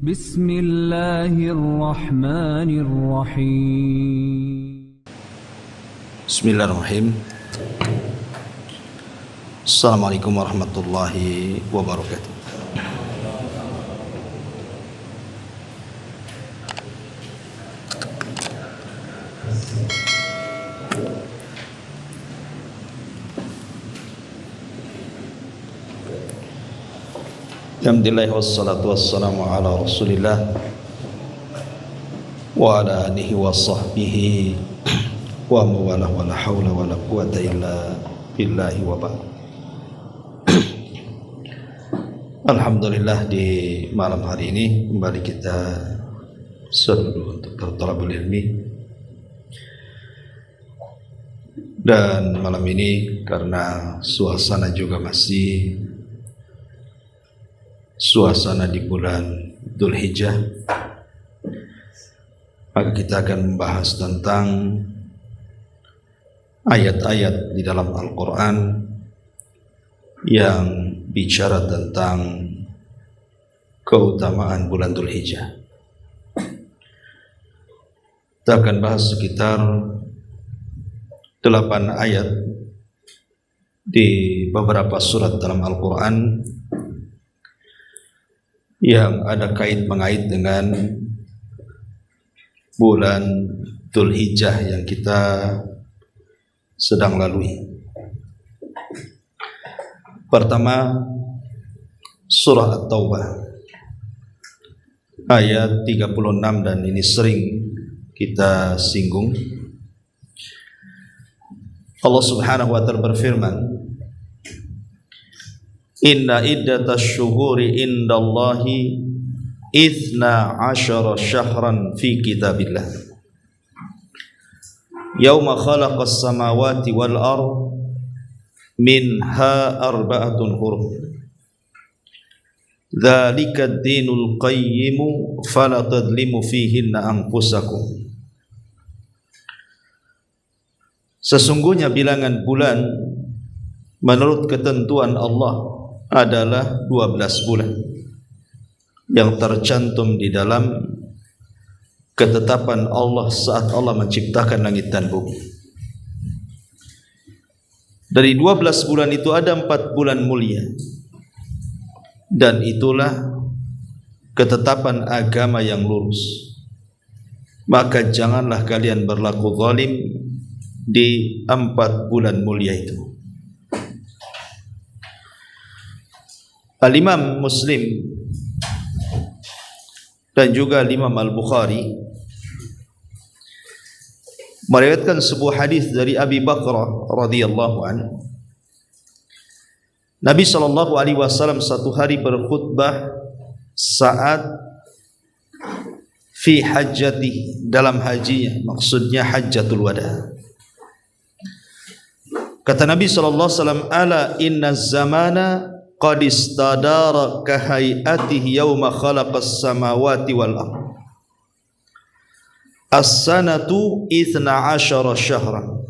بسم الله الرحمن الرحيم. بسم الله الرحمن الرحيم. السلام عليكم ورحمة الله وبركاته. Alhamdulillah wassalatu wassalamu ala rasulillah wa ala alihi wa sahbihi wa mawalah wa la hawla wa la quwata illa billahi wa ba'd. Alhamdulillah, di malam hari ini kembali kita seru untuk berthalabul ilmi. Dan malam ini karena suasana juga masih suasana di bulan Dzulhijjah, maka kita akan membahas tentang ayat-ayat di dalam Al-Quran yang bicara tentang keutamaan bulan Dzulhijjah. Kita akan bahas sekitar 8 ayat di beberapa surat dalam Al-Quran yang ada kait mengait dengan bulan Dzulhijjah yang kita sedang lalui. Pertama, surah At-Taubah ayat 36, dan ini sering kita singgung. Allah Subhanahu wa ta'ala berfirman, Inna iddatash syuhuri indallahi 12 syahran fi kitabillah Yawma khalaqas samawati wal ard minha arba'atun hurum Dzalika ad-dinul qayyimu fala tadlimu fihinna anfusakum. Sesungguhnya bilangan bulan menurut ketentuan Allah adalah 12 bulan yang tercantum di dalam ketetapan Allah saat Allah menciptakan langit dan bumi. Dari 12 bulan itu ada 4 bulan mulia, dan itulah ketetapan agama yang lurus. Maka janganlah kalian berlaku zalim di 4 bulan mulia itu. Al-Imam Muslim dan juga Imam Al-Bukhari meriwayatkan sebuah hadis dari Abi Bakrah radhiyallahu anhu. Nabi sallallahu alaihi wasallam satu hari berkhutbah saat fi hajjati, dalam hajinya, maksudnya hajjatul wada. Kata Nabi sallallahu alaihi wasallam, ala inna zamana qad istadara ka hayatihi yawma khalaqas samawati wal ardh as-sanatu 12 syahran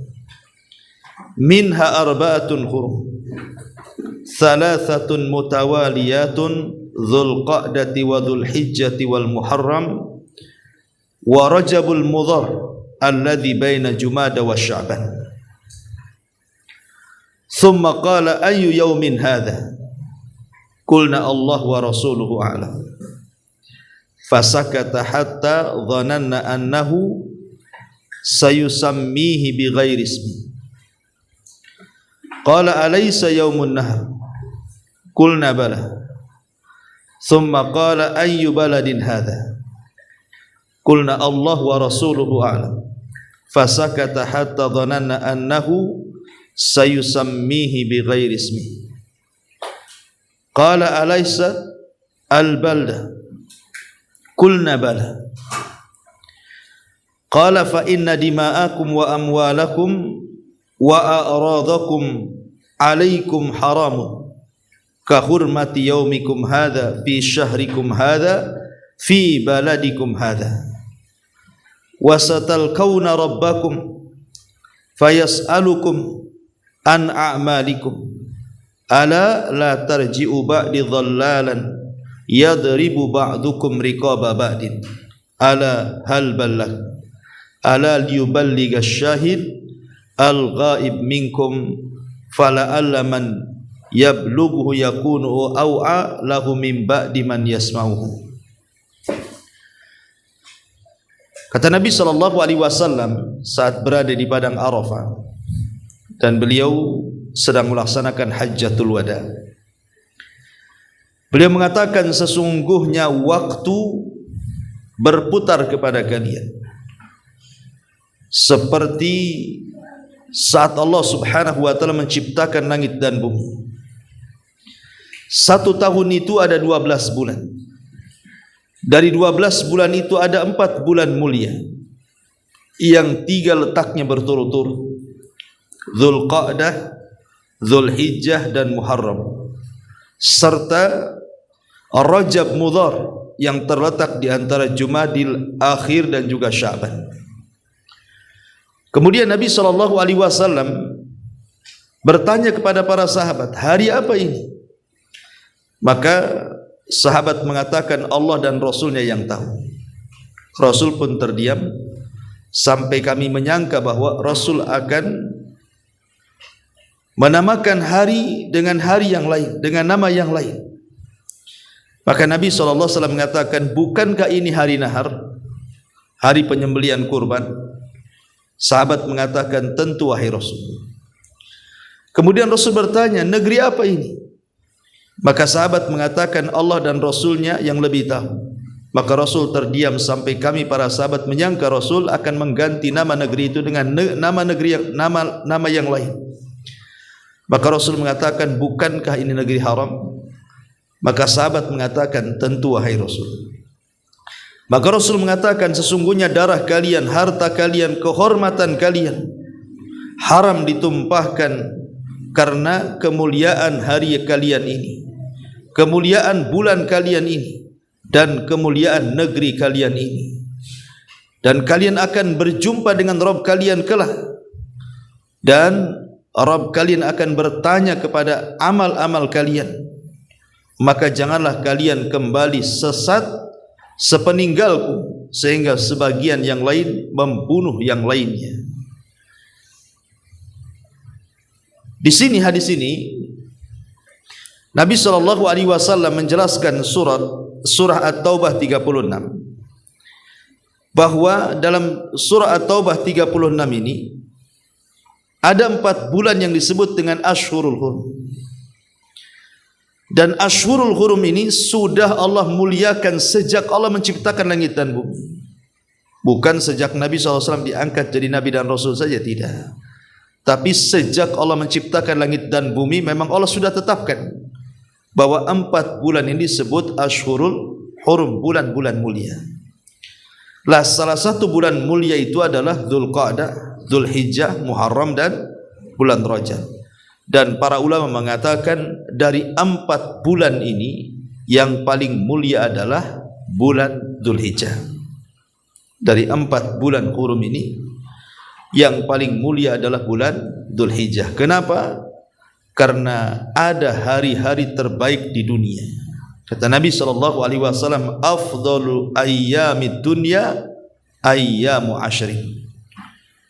minha arba'atun hurum thalathatun mutawaliyatun dzul qa'dati wa dzul hijjati wal muharram wa rajabul mudhar alladhi baina jumada wa sya'ban. Thumma qala ayyu yawmin hadha Qulna Allah wa rasuluhu a'lam. Fasakata hatta dhananna annahu sayusammihi bighairi ismi. Qala alaysa yawmun nahr? Qulna bala. Thumma qala ayyu baladin hadha? Qulna Allah wa rasuluhu a'lam. Fasakata hatta dhananna annahu sayusammihi bighairi ismi. Qala alaysa al-balda? Qulna bala. Qala fa inna dima'akum wa amwalakum wa a'radakum alaykum haramun ka hurmati yawmikum hadha fi syahrikum hadha fi baladikum hadha wa satalqawna rabbakum fayas'alukum an a'malikum ala la tarji'u ba'di dhallalan yadribu ba'dukum riqaba ba'din ala hal balagh ala liyuballigha syahid al-ghaib minkum fala'alla man yablughu yakunu aw'a lahu min ba'di man yasma'uhu. Kata Nabi SAW saat berada di padang Arafah dan beliau sedang melaksanakan hajjatul wada, beliau mengatakan, sesungguhnya waktu berputar kepada kalian seperti saat Allah Subhanahu wa ta'ala menciptakan langit dan bumi. 1 tahun itu ada 12 bulan. Dari 12 bulan itu ada 4 bulan mulia yang 3 letaknya berturut-turut, Dzulqa'dah, Dzulhijjah dan Muharram, serta Rajab Mudhar yang terletak di antara Jumadil Akhir dan juga Sya'ban. Kemudian Nabi SAW bertanya kepada para sahabat, hari apa ini? Maka sahabat mengatakan, Allah dan Rasulnya yang tahu. Rasul pun terdiam sampai kami menyangka bahwa Rasul akan menamakan hari dengan hari yang lain, dengan nama yang lain. Maka Nabi SAW mengatakan, bukankah ini hari nahar, hari penyembelihan kurban? Sahabat mengatakan, tentu wahai Rasul. Kemudian Rasul bertanya, negeri apa ini? Maka sahabat mengatakan, Allah dan Rasulnya yang lebih tahu. Maka Rasul terdiam sampai kami para sahabat menyangka Rasul akan mengganti nama negeri itu dengan nama yang lain. Maka Rasul mengatakan, bukankah ini negeri haram? Maka sahabat mengatakan, tentu wahai Rasul. Maka Rasul mengatakan, sesungguhnya darah kalian, harta kalian, kehormatan kalian haram ditumpahkan karena kemuliaan hari kalian ini, kemuliaan bulan kalian ini, dan kemuliaan negeri kalian ini. Dan kalian akan berjumpa dengan Rabb kalian kelak, dan Rabb kalian akan bertanya kepada amal-amal kalian. Maka janganlah kalian kembali sesat sepeninggalku, sehingga sebagian yang lain membunuh yang lainnya. Di sini, hadis ini, Nabi SAW menjelaskan surah At-Taubah 36, bahwa dalam surah At-Taubah 36 ini ada 4 bulan yang disebut dengan Ashhurul Hurum. Dan Ashhurul Hurum ini sudah Allah muliakan sejak Allah menciptakan langit dan bumi. Bukan sejak Nabi SAW diangkat jadi Nabi dan Rasul saja, tidak. Tapi sejak Allah menciptakan langit dan bumi, memang Allah sudah tetapkan bahwa 4 bulan ini disebut Ashhurul Hurum, bulan-bulan mulia. Lah, salah satu bulan mulia itu adalah Dzulqa'dah, Dzulhijjah, Muharram dan bulan Rajab. Dan para ulama mengatakan dari 4 bulan ini yang paling mulia adalah bulan Dzulhijjah. Dari 4 bulan hurum ini yang paling mulia adalah bulan Dzulhijjah. Kenapa? Karena ada hari-hari terbaik di dunia. Kata Nabi SAW, afdalu ayyamid dunya ayyamu ashrin.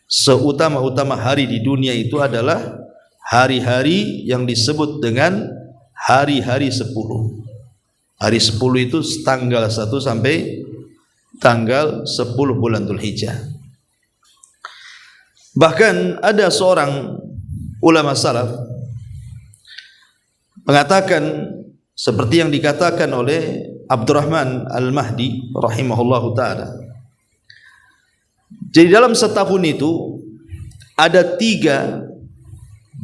Seutama-utama hari di dunia itu adalah hari-hari yang disebut dengan hari-hari 10. Hari 10 itu tanggal 1 sampai tanggal 10 bulan Dzulhijjah. Bahkan ada seorang ulama salaf mengatakan seperti yang dikatakan oleh Abdurrahman Al-Mahdi rahimahullahu ta'ala. Jadi dalam setahun itu ada 3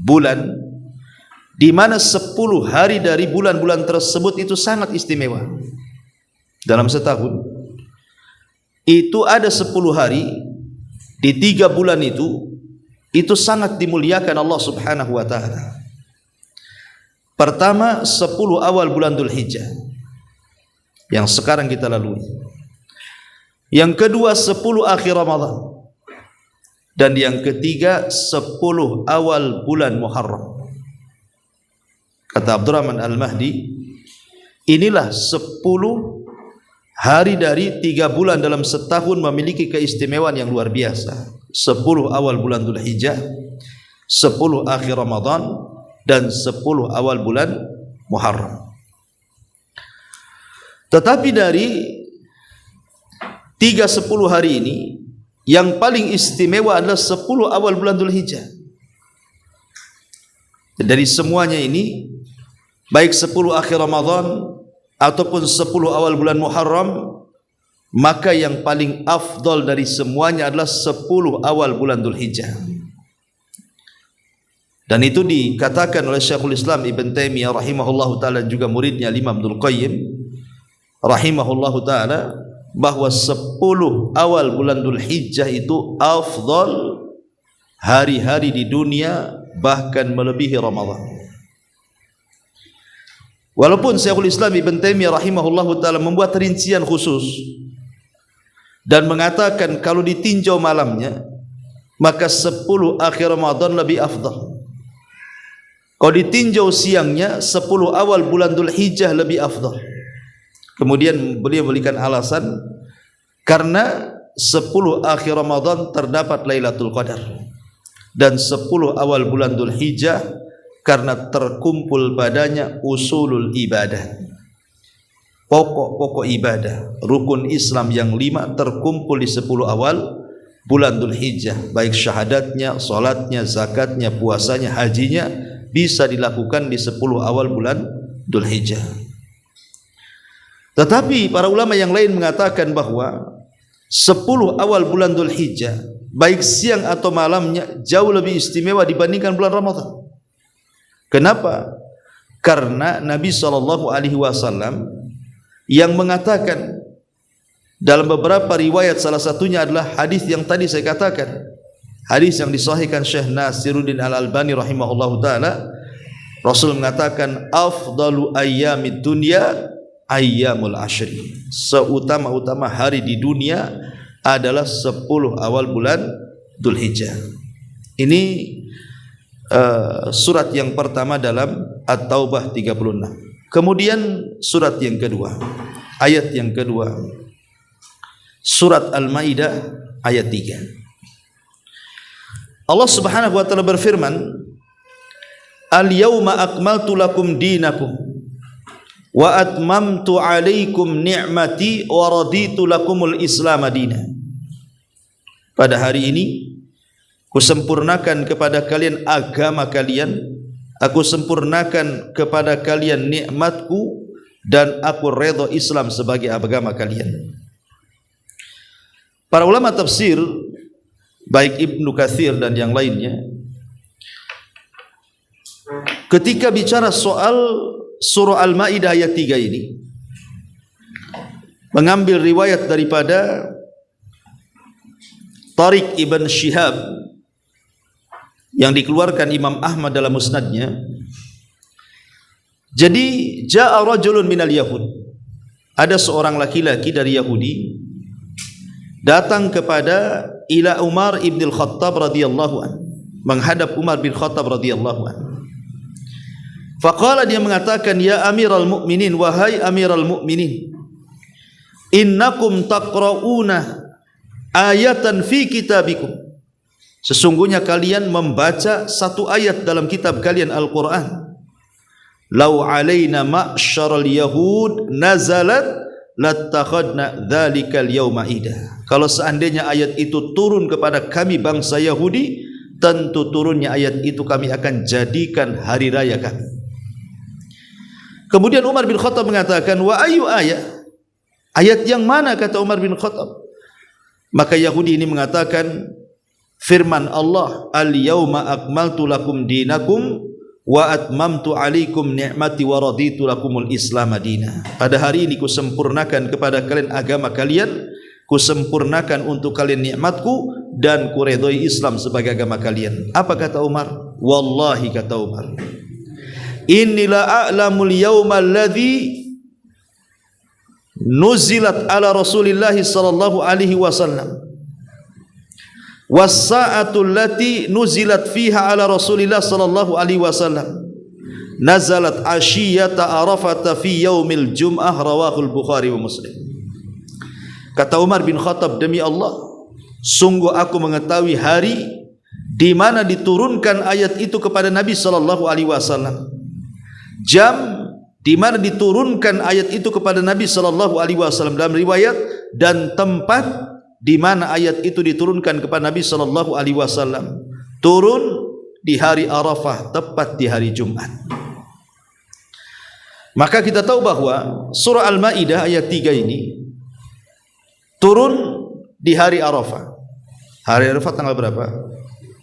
bulan di mana 10 hari dari bulan-bulan tersebut itu sangat istimewa. Dalam setahun itu ada 10 hari di 3 bulan itu sangat dimuliakan Allah Subhanahu wa ta'ala. Pertama, 10 awal bulan Dzulhijjah yang sekarang kita lalui. Yang kedua, 10 akhir Ramadan. Dan yang ketiga, 10 awal bulan Muharram. Kata Abdurrahman Al-Mahdi, inilah 10 hari dari 3 bulan dalam setahun memiliki keistimewaan yang luar biasa. 10 awal bulan Dzulhijjah, 10 akhir Ramadan, dan 10 awal bulan Muharram. Tetapi dari 3-10 hari ini, yang paling istimewa adalah 10 awal bulan Dzulhijjah. Dari semuanya ini, baik 10 akhir Ramadan ataupun 10 awal bulan Muharram, maka yang paling afdal dari semuanya adalah 10 awal bulan Dzulhijjah. Dan itu dikatakan oleh Syekhul Islam Ibn Taimiyah rahimahullahu ta'ala, juga muridnya Imam Ibnul Qayyim rahimahullahu ta'ala, bahwa 10 awal bulan Dzulhijjah itu afdal hari-hari di dunia, bahkan melebihi Ramadan. Walaupun Syekhul Islam Ibn Taimiyah rahimahullahu ta'ala membuat rincian khusus dan mengatakan kalau ditinjau malamnya, maka 10 akhir Ramadan lebih afdal. Kalau ditinjau siangnya, 10 awal bulan Dzulhijjah lebih afdal. Kemudian beliau berikan alasan, karena 10 akhir Ramadan terdapat Lailatul Qadar, dan 10 awal bulan Dzulhijjah karena terkumpul padanya usulul ibadah, pokok-pokok ibadah, rukun Islam yang 5 terkumpul di 10 awal bulan Dzulhijjah, baik syahadatnya, salatnya, zakatnya, puasanya, hajinya bisa dilakukan di 10 awal bulan Dzulhijjah. Tetapi para ulama yang lain mengatakan bahwa 10 awal bulan Dzulhijjah, baik siang atau malamnya, jauh lebih istimewa dibandingkan bulan Ramadan. Kenapa? Karena Nabi SAW yang mengatakan dalam beberapa riwayat, salah satunya adalah hadis yang tadi saya katakan, hadis yang disahihkan Syekh Nasiruddin Al-Albani rahimahullahu ta'ala. Rasul mengatakan, afdalu ayyamid dunya ayyamul ashri, seutama-utama hari di dunia adalah 10 awal bulan Dzulhijjah. Ini surat yang pertama dalam At-Taubah 36. Kemudian surat yang kedua, ayat yang kedua, surat Al-Maidah ayat 3. Allah Subhanahu wa taala berfirman, Al-yawma akmaltu lakum dinakum wa atmamtu alaikum ni'mati wa raditu lakumul Islam madina. Pada hari ini kusempurnakan kepada kalian agama kalian, aku sempurnakan kepada kalian nikmatku, dan aku redha Islam sebagai agama kalian. Para ulama tafsir, baik Ibnu Katsir dan yang lainnya, ketika bicara soal surah Al-Maidah ayat 3 ini, mengambil riwayat daripada Tariq Ibn Shihab yang dikeluarkan Imam Ahmad dalam musnadnya. Jadi ja'a rajulun minal yahud, ada seorang laki-laki dari Yahudi datang kepada ila Umar ibn al-Khattab radhiyallahu an, menghadap Umar bin Khattab radhiyallahu an. Faqala, dia mengatakan, ya Amiral Mukminin, wahai Amiral Mukminin, innakum taqra'una ayatan fi kitabikum, sesungguhnya kalian membaca satu ayat dalam kitab kalian Al-Quran. Lau alaina ma'syaral yahud nazalat lattakhadna dhalikal yawma ida. Kalau seandainya ayat itu turun kepada kami bangsa Yahudi, tentu turunnya ayat itu kami akan jadikan hari raya kami. Kemudian Umar bin Khattab mengatakan, wa ayu ayat, ayat yang mana, kata Umar bin Khattab. Maka Yahudi ini mengatakan, firman Allah, al-yawma akmaltu lakum dinakum wa atmamtu alaikum ni'mati wa raditu lakumul Islam madina. Pada hari ini kusempurnakan kepada kalian agama kalian, kusempurnakan untuk kalian nikmatku, dan kuredoi Islam sebagai agama kalian. Apa kata Umar? Wallahi, kata Umar, inni la a'lamul yawma alladhi nuzilat ala Rasulillah sallallahu alaihi wasallam was-sa'atu allati nuzilat fiha ala Rasulillah sallallahu alaihi wasallam nazalat ashiyata Arafah fi yaumil jum'ah, rawahul Bukhari wa Muslim. Kata Umar bin Khattab, demi Allah, sungguh aku mengetahui hari di mana diturunkan ayat itu kepada Nabi sallallahu alaihi wasallam, jam di mana diturunkan ayat itu kepada Nabi sallallahu alaihi wasallam dalam riwayat, dan tempat di mana ayat itu diturunkan kepada Nabi sallallahu alaihi wasallam. Turun di hari Arafah, tepat di hari Jumat. Maka kita tahu bahwa surah Al-Maidah ayat 3 ini turun di hari Arafah. Hari Arafah tanggal berapa?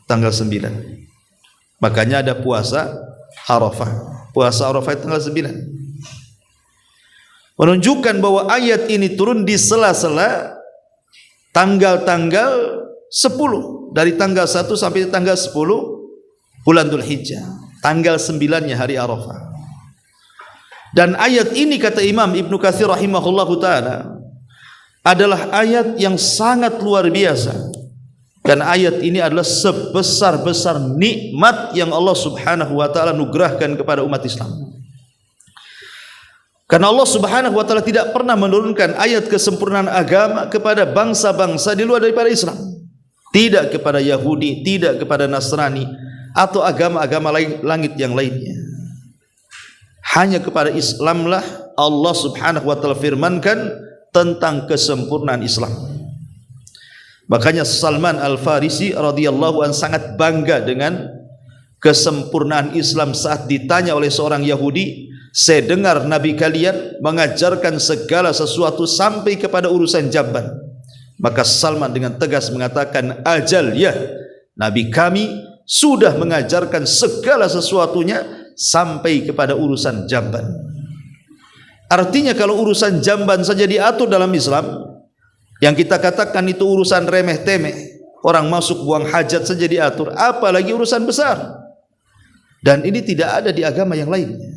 Tanggal 9. Makanya ada puasa Arafah. Puasa Arafah tanggal 9. Menunjukkan bahwa ayat ini turun di sela-sela tanggal-tanggal 10, dari tanggal 1 sampai tanggal 10 bulan Dzulhijjah. Tanggal 9-nya hari Arafah. Dan ayat ini kata Imam Ibnu Katsir rahimahullahu taala adalah ayat yang sangat luar biasa. Dan ayat ini adalah sebesar-besar nikmat yang Allah Subhanahu wa taala anugerahkan kepada umat Islam. Karena Allah Subhanahu wa taala tidak pernah menurunkan ayat kesempurnaan agama kepada bangsa-bangsa di luar daripada Islam. Tidak kepada Yahudi, tidak kepada Nasrani atau agama-agama langit yang lainnya. Hanya kepada Islamlah Allah Subhanahu wa taala firmankan tentang kesempurnaan Islam. Makanya Salman Al-Farisi radhiyallahu anhu sangat bangga dengan kesempurnaan Islam saat ditanya oleh seorang Yahudi, "Saya dengar Nabi kalian mengajarkan segala sesuatu sampai kepada urusan jamban." Maka Salman dengan tegas mengatakan, "Ajal ya, Nabi kami sudah mengajarkan segala sesuatunya sampai kepada urusan jamban." Artinya kalau urusan jamban saja diatur dalam Islam, yang kita katakan itu urusan remeh-temeh, orang masuk buang hajat saja diatur, apalagi urusan besar. Dan ini tidak ada di agama yang lainnya.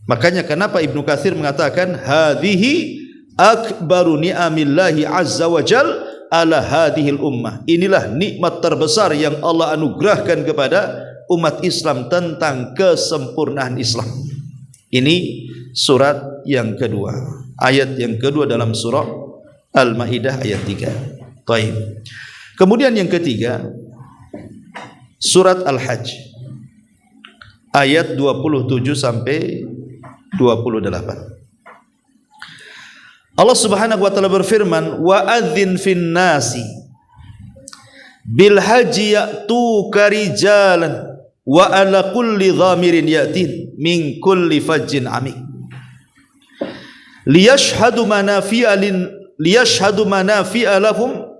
Makanya kenapa Ibnu Katsir mengatakan hadhihi akbaru ni'amillahi azza wa jal ala hadhil ummah. Inilah nikmat terbesar yang Allah anugerahkan kepada umat Islam tentang kesempurnaan Islam. Ini surat yang kedua, ayat yang kedua dalam surah Al-Maidah ayat 3. Baik. Kemudian yang ketiga, surat Al-Hajj ayat 27 sampai 28. Allah Subhanahu wa taala berfirman, "Wa adzin fin nasi bil haji ya'tuka rijalan wa ala kulli dhamirin ya'tin min kulli fajjin amik liyashhadu manafi'a lahum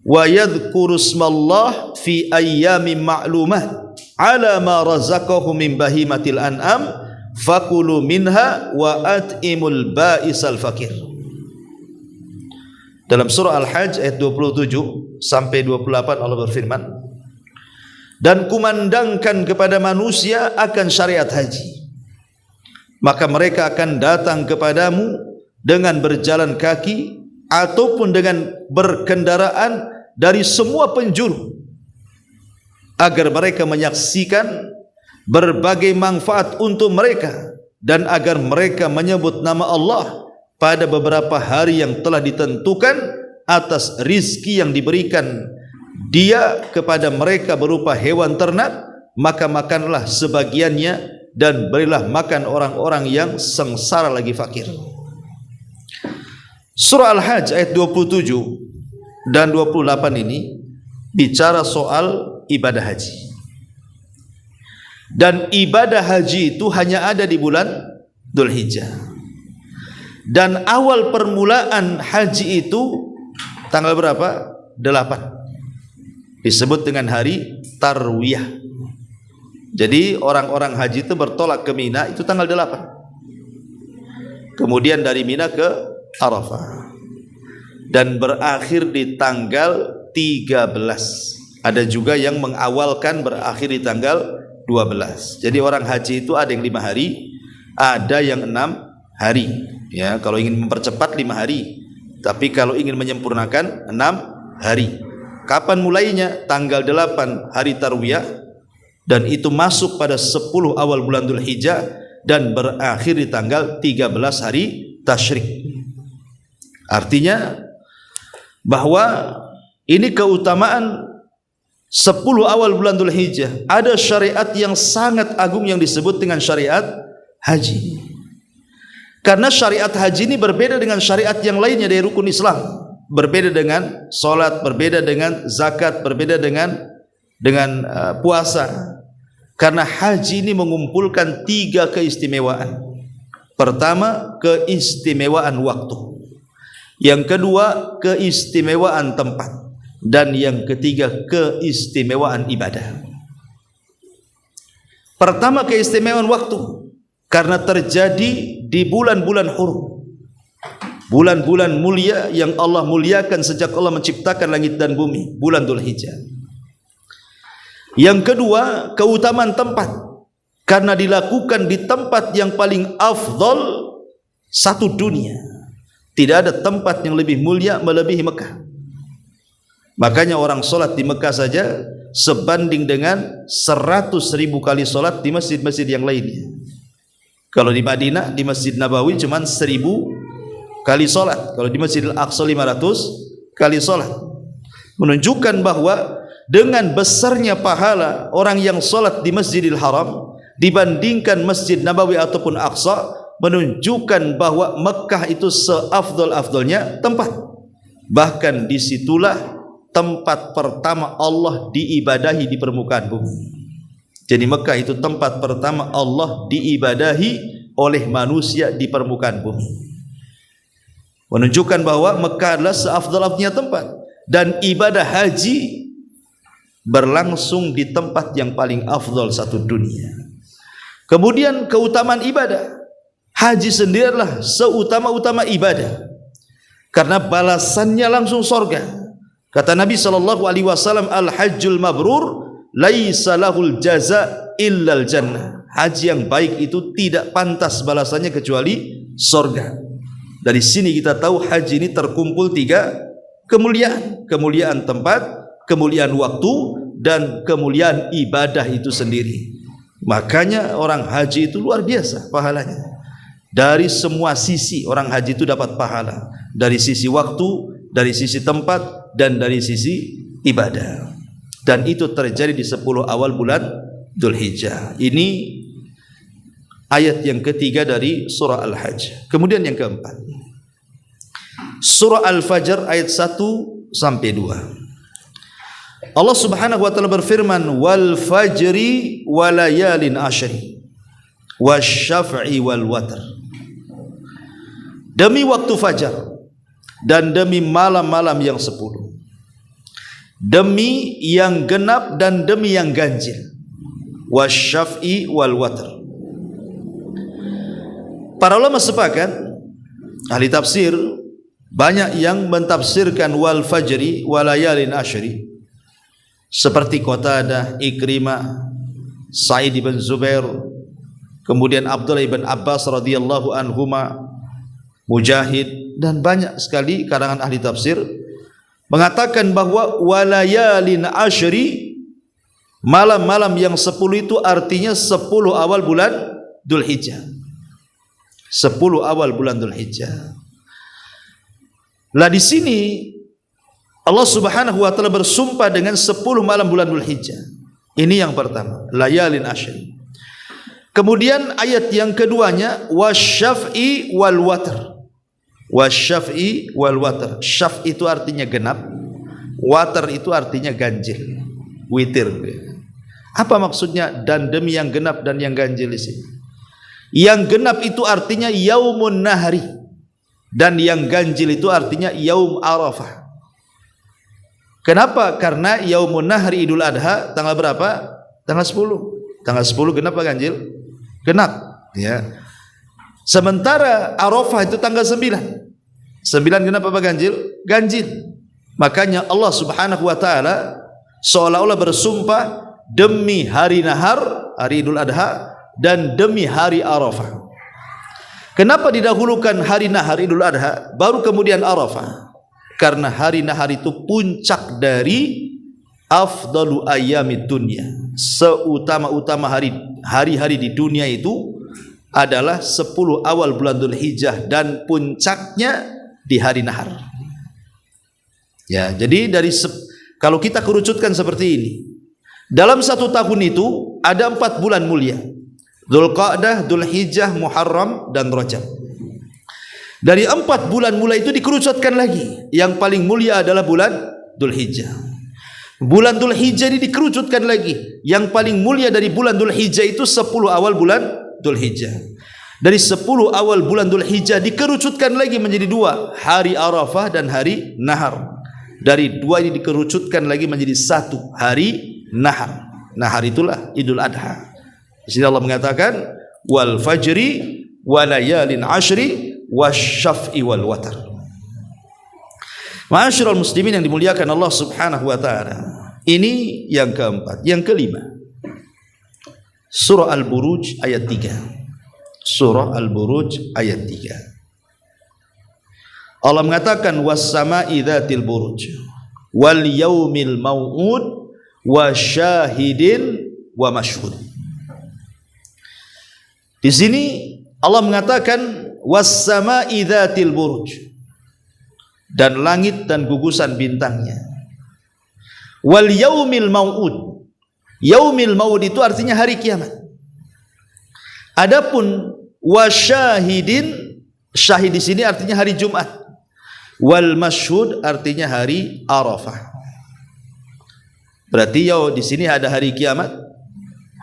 wa yadhkuru ismallah fi ayyamin ma'lumat ala ma razaqahum min bahimatil an'am fakulu minha wa at'imul ba'isal fakir." Dalam surah Al-Hajj ayat 27 sampai 28 Allah berfirman, "Dan kumandangkan kepada manusia akan syariat haji, maka mereka akan datang kepadamu dengan berjalan kaki ataupun dengan berkendaraan dari semua penjuru, agar mereka menyaksikan berbagai manfaat untuk mereka dan agar mereka menyebut nama Allah pada beberapa hari yang telah ditentukan atas rizki yang diberikan Dia kepada mereka berupa hewan ternak, maka makanlah sebagiannya dan berilah makan orang-orang yang sengsara lagi fakir." Surah Al-Hajj ayat 27 dan 28 ini bicara soal ibadah haji. Dan ibadah haji itu hanya ada di bulan Dzulhijjah. Dan awal permulaan haji itu tanggal berapa? 8. Disebut dengan hari Tarwiyah. Jadi orang-orang haji itu bertolak ke Mina itu tanggal 8. Kemudian dari Mina ke Arafah. Dan berakhir di tanggal 13. Ada juga yang mengawalkan berakhir di tanggal 12. Jadi orang haji itu ada yang 5 hari, ada yang 6 hari. Ya, kalau ingin mempercepat 5 hari, tapi kalau ingin menyempurnakan 6 hari. Kapan mulainya? Tanggal 8 hari Tarwiyah, dan itu masuk pada 10 awal bulan Dzulhijjah, dan berakhir di tanggal 13 hari Tasyrik. Artinya bahwa ini keutamaan 10 awal bulan Dzulhijjah. Ada syariat yang sangat agung yang disebut dengan syariat haji. Karena syariat haji ini berbeda dengan syariat yang lainnya dari rukun Islam. Berbeda dengan salat, berbeda dengan zakat, berbeda dengan puasa. Karena haji ini mengumpulkan 3 keistimewaan. Pertama, keistimewaan waktu. Yang kedua, keistimewaan tempat. Dan yang ketiga, keistimewaan ibadah. Pertama, keistimewaan waktu. Karena terjadi di bulan-bulan hurum, bulan-bulan mulia yang Allah muliakan sejak Allah menciptakan langit dan bumi, bulan Dzulhijjah. Yang kedua, keutamaan tempat, karena dilakukan di tempat yang paling afdal satu dunia. Tidak ada tempat yang lebih mulia melebihi Mekah. Makanya orang sholat di Mekah saja sebanding dengan 100.000 kali sholat di masjid-masjid yang lainnya. Kalau di Madinah, di Masjid Nabawi cuma 1.000 kali sholat. Kalau di Masjidil Aqsa 500 kali sholat. Menunjukkan bahwa dengan besarnya pahala orang yang sholat di Masjidil Haram dibandingkan Masjid Nabawi ataupun Aqsa, menunjukkan bahwa Mekah itu seafdal-afdalnya tempat. Bahkan disitulah tempat pertama Allah diibadahi di permukaan bumi. Jadi Mekah itu tempat pertama Allah diibadahi oleh manusia di permukaan bumi. Menunjukkan bahwa Mekah adalah seafdal-afdalnya tempat. Dan ibadah haji berlangsung di tempat yang paling afdal satu dunia. Kemudian keutamaan ibadah. Haji sendiri adalah seutama-utama ibadah. Karena balasannya langsung surga. Kata Nabi SAW, al-hajjul mabrur laisa lahul jaza illal jannah. Haji yang baik itu tidak pantas balasannya kecuali surga. Dari sini kita tahu haji ini terkumpul 3 kemuliaan. Kemuliaan tempat, kemuliaan waktu, dan kemuliaan ibadah itu sendiri. Makanya orang haji itu luar biasa pahalanya. Dari semua sisi orang haji itu dapat pahala. Dari sisi waktu, dari sisi tempat, dan dari sisi ibadah. Dan itu terjadi di 10 awal bulan Dzulhijjah. Ini ayat yang ketiga dari surah Al-Hajj. Kemudian yang keempat, surah Al-Fajr ayat 1 sampai 2. Allah Subhanahu wa taala berfirman, wal fajri walayalin ashri wasyaf'i wal watr. Demi waktu fajar dan demi malam-malam yang 10, demi yang genap dan demi yang ganjil, wasyaf'i wal watr. Para ulama sepakat, ahli tafsir banyak yang mentafsirkan wal fajri walayalin ashri, seperti Qatadah, Ikrimah, Sa'id bin Zubair, kemudian Abdullah bin Abbas radhiyallahu anhuma, Mujahid, dan banyak sekali karangan ahli tafsir mengatakan bahwa walayalin ashri, malam-malam yang 10 itu artinya 10 awal bulan Dzulhijjah. 10 awal bulan Dzulhijjah. Lah di sini Allah Subhanahu wa taala bersumpah dengan 10 malam bulan Dzulhijjah. Ini yang pertama, layalin ashri. Kemudian ayat yang keduanya wasyaf'i wal watr. Wasyaf'i wal watr. Syaf itu artinya genap, watr itu artinya ganjil, witir. Apa maksudnya dan demi yang genap dan yang ganjil di sini? Yang genap itu artinya yaumun nahri, dan yang ganjil itu artinya yaum Arafah. Kenapa? Karena yaumun nahri Idul Adha tanggal berapa? Tanggal 10. Tanggal 10 genap apa ganjil? Genap, ya. Sementara Arafah itu tanggal 9. 9 genap apa ganjil? Ganjil. Makanya Allah Subhanahu wa taala seolah-olah bersumpah demi hari nahar, hari Idul Adha, dan demi hari Arafah. Kenapa didahulukan hari nahar Idul Adha baru kemudian Arafah? Karena hari nahar itu puncak dari afdalu ayyamid dunya. Seutama-utama hari-hari di dunia itu adalah 10 awal bulan Dzulhijjah dan puncaknya di hari nahar. Ya, jadi kalau kita kerucutkan seperti ini, dalam satu tahun itu ada 4 bulan mulia: Dzulqa'dah, Dzulhijjah, Muharram, dan Rajab. Dari 4 bulan mulia itu dikerucutkan lagi. Yang paling mulia adalah bulan Dzulhijjah. Bulan Dzulhijjah ini dikerucutkan lagi. Yang paling mulia dari bulan Dzulhijjah itu 10 awal bulan Dzulhijjah. Dari 10 awal bulan Dzulhijjah dikerucutkan lagi menjadi 2, hari Arafah dan hari Nahar. Dari 2 ini dikerucutkan lagi menjadi 1, hari Nahar. Nahar itulah Idul Adha. Di sini Allah mengatakan wal fajri wa layalin ashri wasyaf'i wal watar. Ma'asyiral muslimin yang dimuliakan Allah Subhanahu wa taala. Ini yang keempat. Yang kelima, Surah Al-Buruj ayat 3. Surah Al-Buruj ayat 3. Allah mengatakan was-sama'i dzatil buruj wal yaumil mau'ud wasyahidin wa mashhud. Di sini Allah mengatakan was-sama'i dzatil buruj, dan langit dan gugusan bintangnya. Wal yaumil mau'ud. Yaumil mau'ud itu artinya hari kiamat. Adapun wasyahidin, syahid di sini artinya hari Jumat. Wal mashhud artinya hari Arafah. Berarti di sini ada hari kiamat,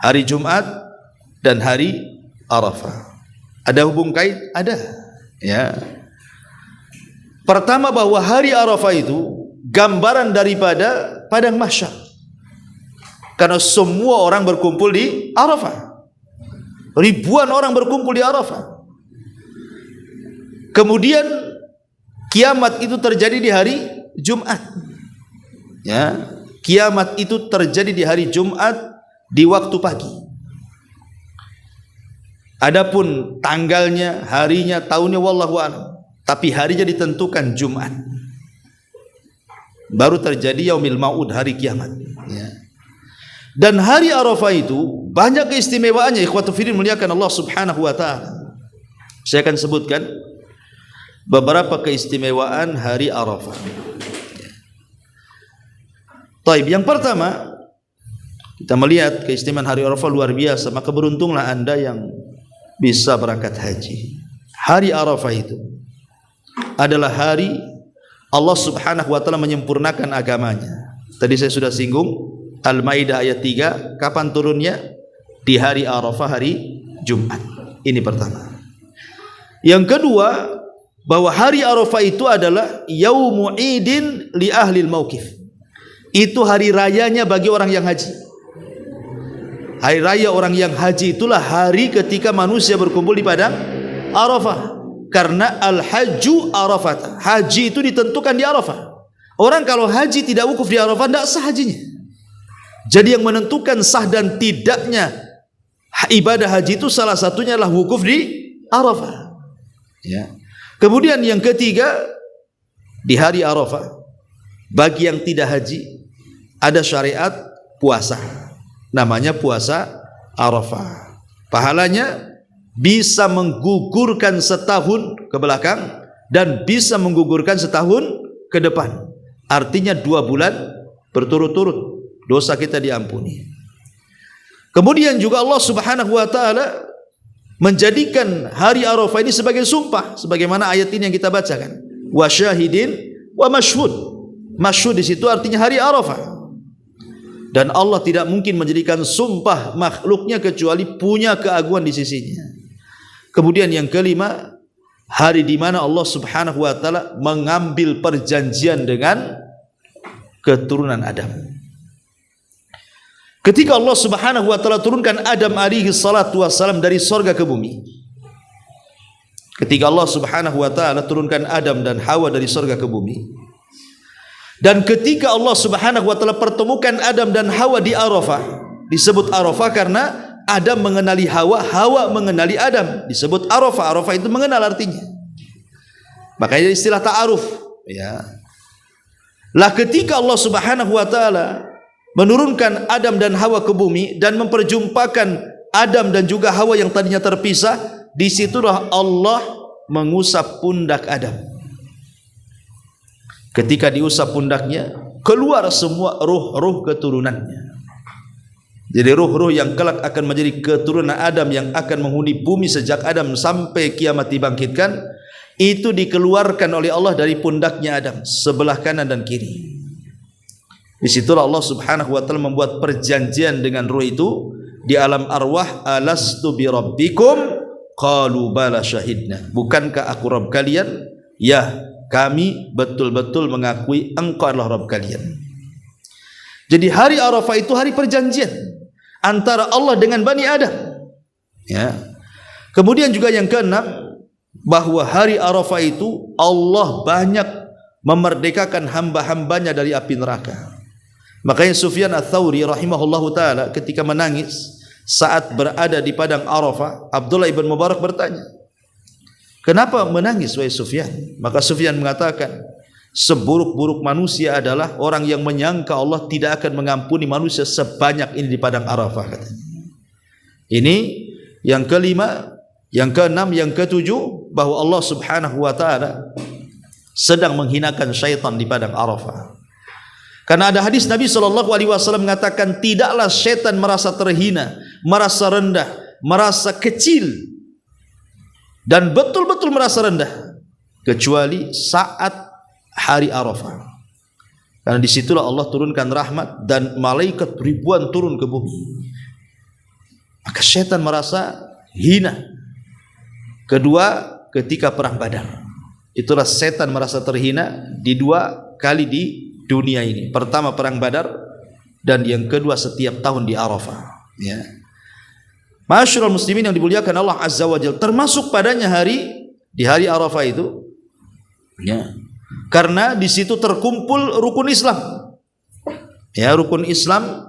hari Jumat, dan hari Arafah. Ada hubung kait? Ada. Ya. Pertama, bahwa hari Arafah itu gambaran daripada padang mahsyar. Karena semua orang berkumpul di Arafah. Ribuan orang berkumpul di Arafah. Kemudian kiamat itu terjadi di hari Jumat. Ya. Kiamat itu terjadi di hari Jumat di waktu pagi. Adapun tanggalnya, harinya, tahunnya wallahu a'lam. Tapi harinya ditentukan Jumat. Baru terjadi yaumil mau'ud, hari kiamat. Ya. Dan hari Arafah itu banyak keistimewaannya. Ikhwatu fiddin muliakan Allah Subhanahu wa taala. Saya akan sebutkan beberapa keistimewaan hari Arafah. Taib, yang pertama, kita melihat keistimewaan hari Arafah luar biasa. Maka beruntunglah Anda yang bisa berangkat haji. Hari Arafah itu adalah hari Allah Subhanahu wa taala menyempurnakan agamanya. Tadi saya sudah singgung Al-Maidah ayat 3, kapan turunnya? Di hari Arafah, hari Jumat. Ini pertama. Yang kedua, bahwa hari Arafah itu adalah yaumu idin li ahlil mauqif. Itu hari rayanya bagi orang yang haji. Hari raya orang yang haji itulah hari ketika manusia berkumpul di padang Arafah. Karena al-hajju Arafat. Haji itu ditentukan di Arafah. Orang kalau haji tidak wukuf di Arafah, tidak sah hajinya. Jadi yang menentukan sah dan tidaknya ibadah haji itu salah satunya adalah wukuf di Arafah. Ya. Kemudian yang ketiga, di hari Arafah, bagi yang tidak haji, ada syariat puasa. Namanya puasa Arafah. Pahalanya bisa menggugurkan setahun ke belakang dan bisa menggugurkan setahun ke depan. Artinya 2 bulan berturut-turut dosa kita diampuni. Kemudian juga Allah Subhanahu wa taala menjadikan hari Arafah ini sebagai sumpah, sebagaimana ayat ini yang kita bacakan. Wa syahidin wa mashhud. Mashhud di situ artinya hari Arafah. Dan Allah tidak mungkin menjadikan sumpah makhluknya kecuali punya keagungan di sisinya. Kemudian yang kelima, hari di mana Allah Subhanahu wa taala mengambil perjanjian dengan keturunan Adam. Ketika Allah Subhanahu wa taala turunkan Adam alaihi salatu wassalam dari sorga ke bumi. Ketika Allah Subhanahu wa taala turunkan Adam dan Hawa dari sorga ke bumi. Dan ketika Allah Subhanahu wa taala pertemukan Adam dan Hawa di Arafah, disebut Arafah karena Adam mengenali Hawa, Hawa mengenali Adam, disebut Arafah. Arafah itu mengenal artinya. Makanya istilah ta'aruf, ya. Lah ketika Allah Subhanahu wa taala menurunkan Adam dan Hawa ke bumi dan memperjumpakan Adam dan juga Hawa yang tadinya terpisah, disitulah Allah mengusap pundak Adam. Ketika diusap pundaknya, keluar semua ruh-ruh keturunannya. Jadi ruh-ruh yang kelak akan menjadi keturunan Adam yang akan menghuni bumi sejak Adam sampai kiamat dibangkitkan, itu dikeluarkan oleh Allah dari pundaknya Adam, sebelah kanan dan kiri. Disitulah Allah subhanahu wa ta'ala membuat perjanjian dengan ruh itu di alam arwah. Alastu bi rabbikum qalu bala syahidna. Bukankah aku Rabb kalian? Ya, kami betul-betul mengakui engkau adalah Rabb kalian. Jadi hari Arafah itu hari perjanjian antara Allah dengan Bani Adam. Ya. Kemudian juga yang keenam, bahwa hari Arafah itu Allah banyak memerdekakan hamba-hambanya dari api neraka. Makanya Sufyan Ats-Tsauri rahimahullahu taala ketika menangis saat berada di padang Arafah, Abdullah ibn Mubarak bertanya, "Kenapa menangis wahai Sufyan?" Maka Sufyan mengatakan, seburuk-buruk manusia adalah orang yang menyangka Allah tidak akan mengampuni manusia sebanyak ini di padang Arafah, katanya. Ini yang kelima, yang keenam, yang ketujuh, bahwa Allah subhanahu wa ta'ala sedang menghinakan syaitan di padang Arafah. Karena ada hadis Nabi SAW mengatakan, tidaklah syaitan merasa terhina, merasa rendah, merasa kecil, dan betul-betul merasa rendah, kecuali saat hari Arafah. Karena disitulah Allah turunkan rahmat dan malaikat ribuan turun ke bumi. Maka syaitan merasa hina. Kedua, ketika perang Badar, itulah setan merasa terhina di dua kali di dunia ini. Pertama perang Badar, dan yang kedua setiap tahun di Arafah. Ya. Ma'asyiral muslimin yang dimuliakan Allah Azza wa Jalla, termasuk padanya di hari Arafah itu, ya, karena di situ terkumpul rukun Islam. Ya, rukun Islam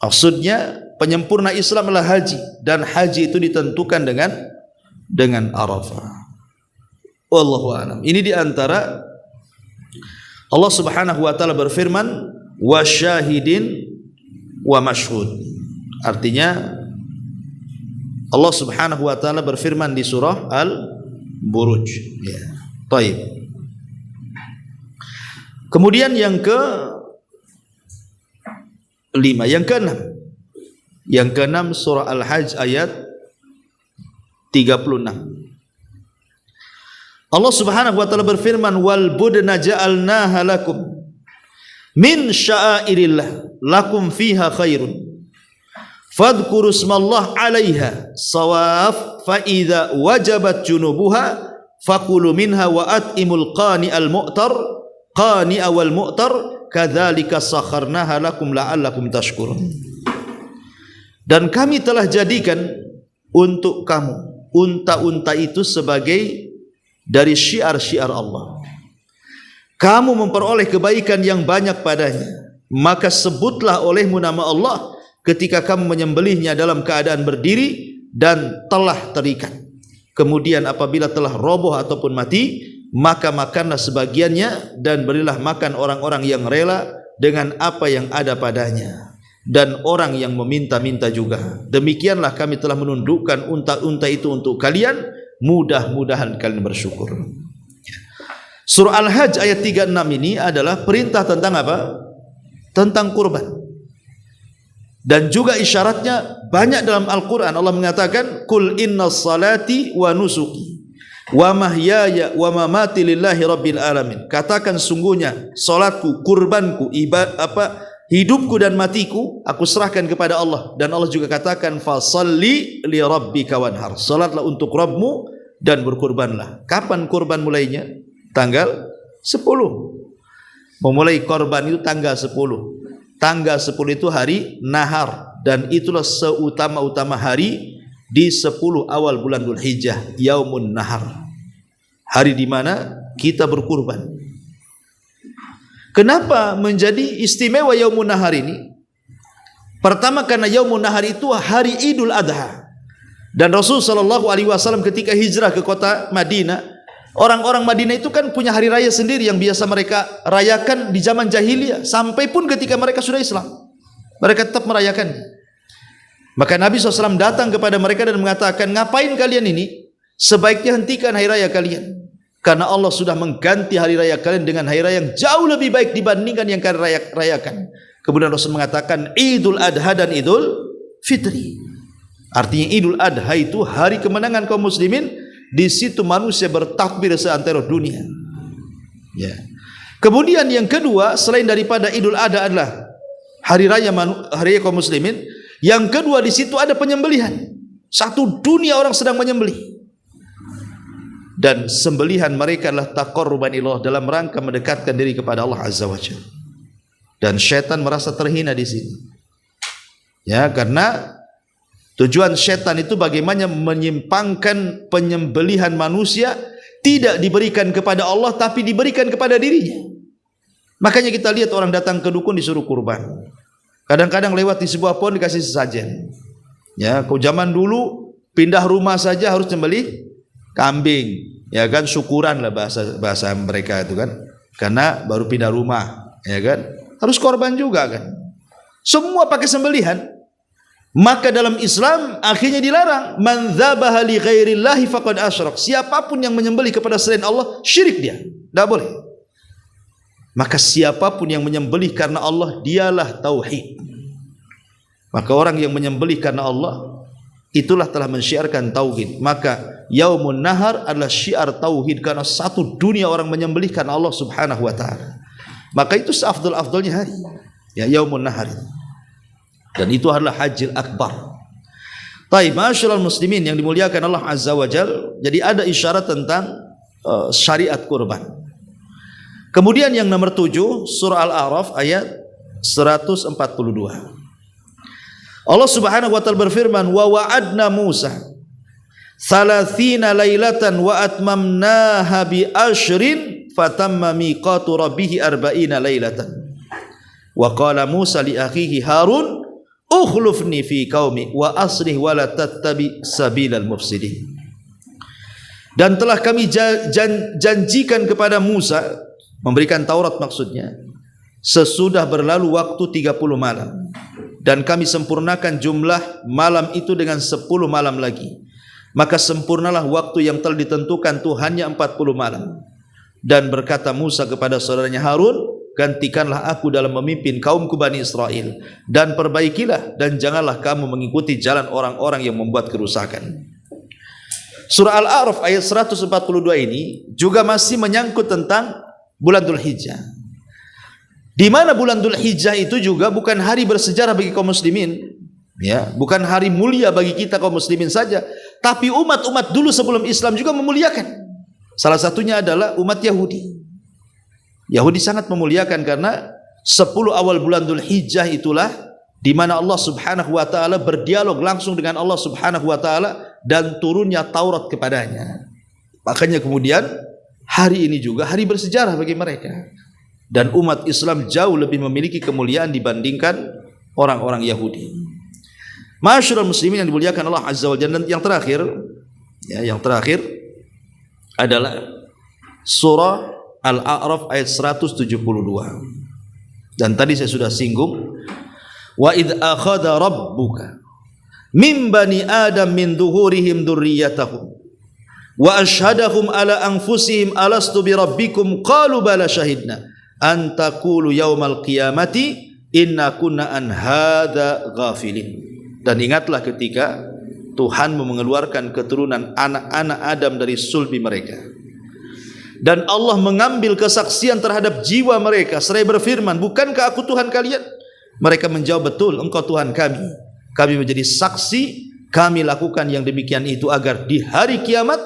maksudnya penyempurna Islam adalah haji, dan haji itu ditentukan dengan Arafah. Wallahu a'lam. Ini di antara Allah Subhanahu wa taala berfirman, wa syahidin wa mashhud. Artinya Allah Subhanahu wa taala berfirman di surah Al-Buruj. Ya. Baik. Kemudian yang ke-5, yang ke-6 surah Al-Hajj ayat 36. Allah Subhanahu wa taala berfirman, wal budna ja'alnaha lakum min sya'airillah lakum fiha khairun fadhkuru ismallah 'alaiha sawaf fa idza wajabat junubuha fakulu minha wa at'imul qani'al mu'tar qani'a wal mu'tar kadzalika sakharnaha lakum la'allakum tashkurun. Dan kami telah jadikan untuk kamu unta-unta itu sebagai dari syiar-syiar Allah. Kamu memperoleh kebaikan yang banyak padanya, maka sebutlah olehmu nama Allah ketika kamu menyembelihnya dalam keadaan berdiri dan telah terikat. Kemudian apabila telah roboh ataupun mati, maka makanlah sebagiannya dan berilah makan orang-orang yang rela dengan apa yang ada padanya, dan orang yang meminta-minta juga. Demikianlah kami telah menundukkan unta-unta itu untuk kalian, mudah-mudahan kalian bersyukur. Surah Al-Hajj ayat 36 ini adalah perintah tentang apa? Tentang kurban. Dan juga isyaratnya banyak dalam Al-Quran. Allah mengatakan, Qul inna salati wa nusuki wa mahyaya wa mamati lillahi rabbil alamin. Katakan sungguhnya salatku, kurbanku, hidupku dan matiku aku serahkan kepada Allah. Dan Allah juga katakan, fasalli li rabbika wanhar. Salatlah untuk Rabbmu dan berkurbanlah. Kapan kurban mulainya? Tanggal 10. Memulai korban itu tanggal 10. Tanggal 10 itu hari nahar, dan itulah seutama-utama hari di 10 awal bulan Dzulhijjah, yaumun nahar. Hari di mana kita berkurban. Kenapa menjadi istimewa yaumun nahar ini? Pertama, karena yaumun nahar itu hari Idul Adha. Dan Rasul sallallahu alaihi wasallam ketika hijrah ke kota Madinah, orang-orang Madinah itu kan punya hari raya sendiri yang biasa mereka rayakan di zaman jahiliyah, sampai pun ketika mereka sudah Islam mereka tetap merayakan. Maka Nabi SAW datang kepada mereka dan mengatakan, ngapain kalian ini? Sebaiknya hentikan hari raya kalian, karena Allah sudah mengganti hari raya kalian dengan hari raya yang jauh lebih baik dibandingkan yang kalian rayakan. Kemudian Rasul mengatakan Idul Adha dan Idul Fitri. Artinya Idul Adha itu hari kemenangan kaum muslimin. Di situ manusia bertakbir seantero dunia. Ya. Kemudian yang kedua, selain daripada Idul Adha adalah hari raya kaum muslimin. Yang kedua, di situ ada penyembelihan. Satu dunia orang sedang menyembelih. Dan sembelihan mereka adalah taqarruban ilallah, dalam rangka mendekatkan diri kepada Allah Azza wa Jalla. Dan syaitan merasa terhina di sini. Ya, karena tujuan syaitan itu bagaimana menyimpangkan penyembelihan manusia tidak diberikan kepada Allah tapi diberikan kepada dirinya. Makanya kita lihat orang datang ke dukun disuruh kurban. Kadang-kadang lewat di sebuah pohon dikasih sesajen. Ya, kalau zaman dulu pindah rumah saja harus sembelih kambing, ya kan, syukuran lah bahasa mereka itu kan, karena baru pindah rumah, ya kan, harus korban juga kan, semua pakai sembelihan. Maka dalam Islam akhirnya dilarang, man dzabaha li ghairillahi faqad asyrak, siapapun yang menyembelih kepada selain Allah syirik dia, tidak boleh. Maka siapapun yang menyembelih karena Allah dialah tauhid. Maka orang yang menyembelih karena Allah itulah telah mensyiarkan tauhid. Maka Yaumun Nahar adalah syiar tauhid, karena satu dunia orang menyembelih karena Allah Subhanahu wa taala. Maka itu seafdal-afdalnya hari, ya, Yaumun Nahar. Dan itu adalah Hajjil Akbar. Baik, ma'asyiral muslimin yang dimuliakan Allah Azza wa Jalla, jadi ada isyarat tentang syariat kurban. Kemudian yang nomor 7, surah Al-A'raf ayat 142. Allah Subhanahu wa taala berfirman, wa wa'adna Musa 30 lailatan wa atmamnaha bi ashrin fatamma miqatu rabbih 40 lailatan. Wa qala Musa li akhihi Harun ukhlufni fi qaumi wa aslih wa la tattabi sabilal mufsidin. Dan telah kami janjikan kepada Musa, memberikan Taurat maksudnya, sesudah berlalu waktu 30 malam, dan kami sempurnakan jumlah malam itu dengan 10 malam lagi. Maka sempurnalah waktu yang telah ditentukan Tuhannya 40 malam. Dan berkata Musa kepada saudaranya Harun, gantikanlah aku dalam memimpin kaumku Bani Israel, dan perbaikilah, dan janganlah kamu mengikuti jalan orang-orang yang membuat kerusakan. Surah Al-A'raf ayat 142 ini juga masih menyangkut tentang bulan Dzulhijjah. Di mana bulan Dzulhijjah itu juga bukan hari bersejarah bagi kaum muslimin, ya, bukan hari mulia bagi kita kaum muslimin saja, tapi umat-umat dulu sebelum Islam juga memuliakan. Salah satunya adalah umat Yahudi. Yahudi sangat memuliakan karena 10 awal bulan Dzulhijjah itulah di mana Allah Subhanahu wa taala berdialog langsung dengan Allah Subhanahu wa taala dan turunnya Taurat kepadanya. Makanya kemudian hari ini juga hari bersejarah bagi mereka. Dan umat Islam jauh lebih memiliki kemuliaan dibandingkan orang-orang Yahudi. Ma'asyiral muslimin yang dimuliakan Allah Azza wa Jalla. Dan yang terakhir, ya, yang terakhir adalah surah Al-A'raf ayat 172. Dan tadi saya sudah singgung, wa idh akhadha rabbuka min bani adam min dhuhurihim dzurriyyatahum wa ashhadahum ala anfusihim alastu bi rabbikum qalu bala syahidna an taqulu yaumal qiyamati inna kunna an hadza ghafilin. Dan ingatlah ketika Tuhan mengeluarkan keturunan anak-anak Adam dari sulbi mereka, dan Allah mengambil kesaksian terhadap jiwa mereka seraya berfirman, bukankah aku Tuhan kalian? Mereka menjawab, betul, engkau Tuhan kami. Kami menjadi saksi, kami lakukan yang demikian itu agar di hari kiamat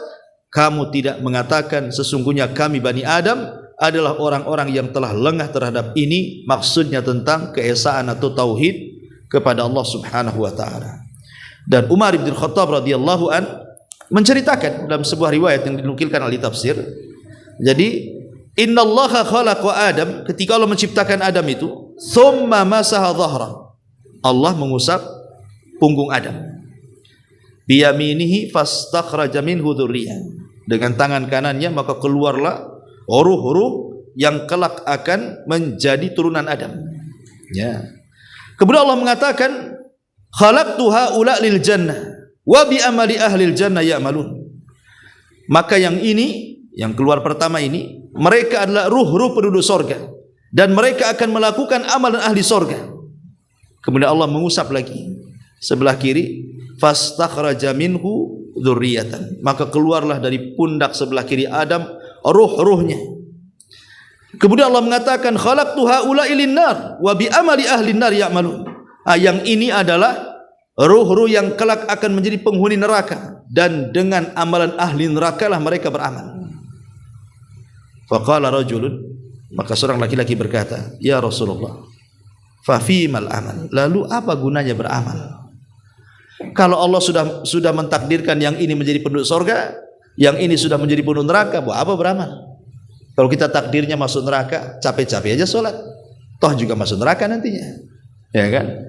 kamu tidak mengatakan sesungguhnya kami Bani Adam adalah orang-orang yang telah lengah terhadap ini. Maksudnya tentang keesaan atau tauhid kepada Allah Subhanahu wa taala. Dan Umar bin Khattab radhiyallahu an menceritakan dalam sebuah riwayat yang dinukilkan oleh tafsir. Jadi, innallaha khalaqa Adam, ketika Allah menciptakan Adam itu, thumma masaha dhahra, Allah mengusap punggung Adam. Biyaminihi fastakhraja minhu dzurriyyah, dengan tangan kanannya maka keluarlah ruh-ruh yang kelak akan menjadi turunan Adam. Ya. Kemudian Allah mengatakan, khalaqtu haula lil jannah wa bi amali ahli jannah ya'malun. Maka yang ini, yang keluar pertama ini, mereka adalah ruh-ruh penduduk sorga dan mereka akan melakukan amalan ahli sorga. Kemudian Allah mengusap lagi sebelah kiri, fastakhraja minhu dzurriyyatan, maka keluarlah dari pundak sebelah kiri Adam ruh-ruhnya. Kemudian Allah mengatakan khalaqtu haula'i lin-nar wa bi amali ahli nar ya'malun. Yang ini adalah ruh-ruh yang kelak akan menjadi penghuni neraka dan dengan amalan ahli neraka lah mereka beramal. Faqala rajulun, maka seorang laki-laki berkata, ya Rasulullah, fa fimal amal, lalu apa gunanya beramal? Kalau Allah sudah mentakdirkan yang ini menjadi penduduk surga, yang ini sudah menjadi penduduk neraka, buat apa beramal? Kalau kita takdirnya masuk neraka, capek-capek aja sholat, toh juga masuk neraka nantinya, ya kan?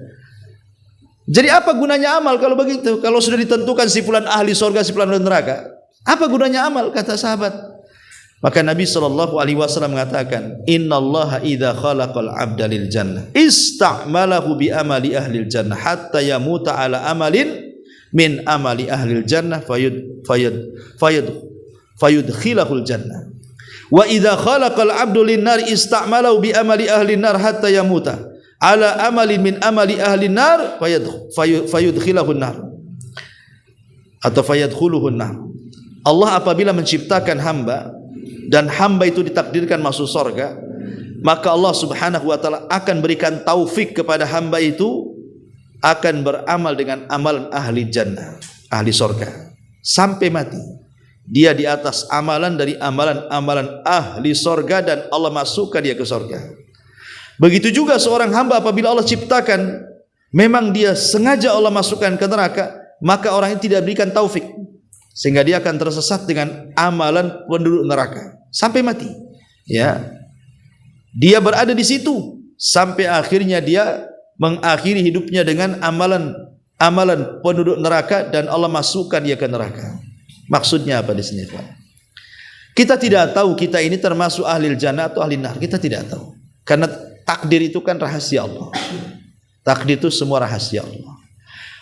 Jadi apa gunanya amal kalau begitu? Kalau sudah ditentukan si fulan ahli surga, si fulan ahli neraka, apa gunanya amal? Kata sahabat. Maka Nabi SAW mengatakan, innallaha idza khalaqal abda lil jannah ista'malahu bi amali ahli jannah hatta yamuta ala amalin min amali ahli jannah fayudkhilahul jannah. Wa idza khalaqal abdu lin nar ista'malahu bi amali ahli nar hatta yamuta ala amalin min amali ahli nar fayudkhilahun nar atau fayadkhuluhun nar. Allah apabila menciptakan hamba dan hamba itu ditakdirkan masuk surga, maka Allah Subhanahu wa taala akan berikan taufik kepada hamba itu akan beramal dengan amalan ahli jannah, ahli surga sampai mati. Dia di atas amalan dari amalan-amalan ahli surga dan Allah masukkan dia ke surga. Begitu juga seorang hamba apabila Allah ciptakan, memang dia sengaja Allah masukkan ke neraka, maka orang ini tidak berikan taufik sehingga dia akan tersesat dengan amalan penduduk neraka sampai mati. Ya, dia berada di situ sampai akhirnya dia mengakhiri hidupnya dengan amalan penduduk neraka dan Allah masukkan dia ke neraka. Maksudnya apa di sini, Pak? Kita tidak tahu kita ini termasuk ahli jannah atau ahli nar. Kita tidak tahu. Karena takdir itu kan rahasia Allah. Takdir itu semua rahasia Allah.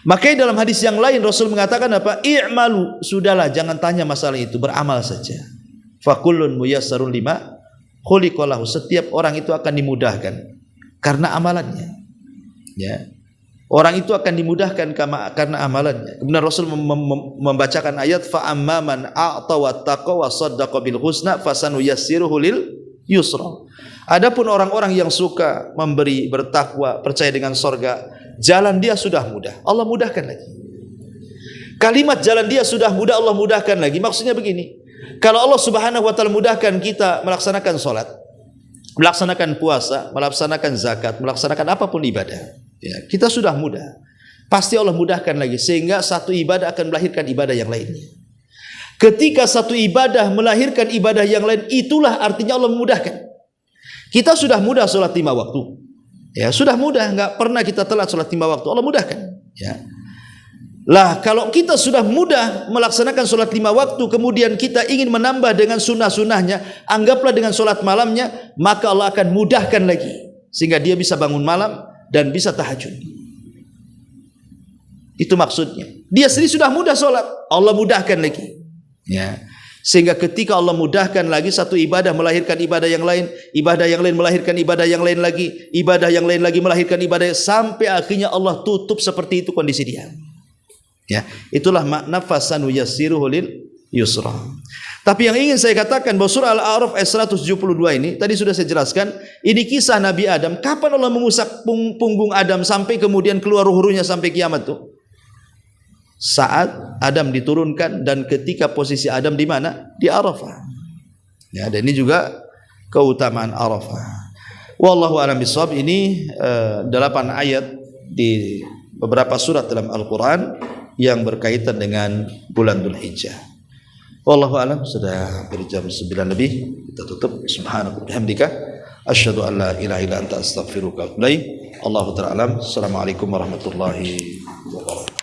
Makanya dalam hadis yang lain Rasul mengatakan apa? I'malu, sudahlah jangan tanya masalah itu, beramal saja. Fakullun muyassarun lima khuliqalahu, setiap orang itu akan dimudahkan karena amalannya. Ya. Orang itu akan dimudahkan karena amalannya. Kemudian Rasul membacakan ayat fa amma man a'ta wattaqa wa saddaqa bil husna fasanuyassiruhu lil yusra. Adapun orang-orang yang suka memberi, bertakwa, percaya dengan surga, jalan dia sudah mudah, Allah mudahkan lagi. Kalimat jalan dia sudah mudah, Allah mudahkan lagi. Maksudnya begini, kalau Allah Subhanahu wa taala mudahkan kita melaksanakan salat, melaksanakan puasa, melaksanakan zakat, melaksanakan apapun ibadah, ya, kita sudah mudah. Pasti Allah mudahkan lagi sehingga satu ibadah akan melahirkan ibadah yang lainnya. Ketika satu ibadah melahirkan ibadah yang lain, itulah artinya Allah memudahkan. Kita sudah mudah sholat 5 waktu, ya sudah mudah, nggak pernah kita telat sholat 5 waktu, Allah mudahkan. Ya. Lah kalau kita sudah mudah melaksanakan sholat 5 waktu, kemudian kita ingin menambah dengan sunnah-sunnahnya, anggaplah dengan sholat malamnya, maka Allah akan mudahkan lagi sehingga dia bisa bangun malam dan bisa tahajud. Itu maksudnya. Dia sendiri sudah mudah sholat, Allah mudahkan lagi. Ya. Sehingga ketika Allah mudahkan lagi, satu ibadah melahirkan ibadah yang lain, ibadah yang lain melahirkan ibadah yang lain lagi, ibadah yang lain lagi melahirkan ibadah, sampai akhirnya Allah tutup seperti itu kondisi dia. Ya, itulah makna fasanuyassiruhu lil yusra. Tapi yang ingin saya katakan bahwa surah Al-A'raf ayat 172 ini tadi sudah saya jelaskan, ini kisah Nabi Adam. Kapan Allah mengusap punggung Adam sampai kemudian keluar ruh-ruhnya sampai kiamat tuh? Saat Adam diturunkan dan ketika posisi Adam di mana? Di Arafah. Ya, dan ini juga keutamaan Arafah. Wallahu a'lam bishawab. Ini 8 ayat di beberapa surat dalam Al-Qur'an yang berkaitan dengan bulan Dzulhijjah. Wallahu a'lam. Sudah berjam 9 lebih. Kita tutup. Subhanaka wa bihamdika asyhadu an la ilaha illa anta astaghfiruka wa atubu ilaik. Allahu ta'ala alam. Assalamualaikum warahmatullahi wabarakatuh.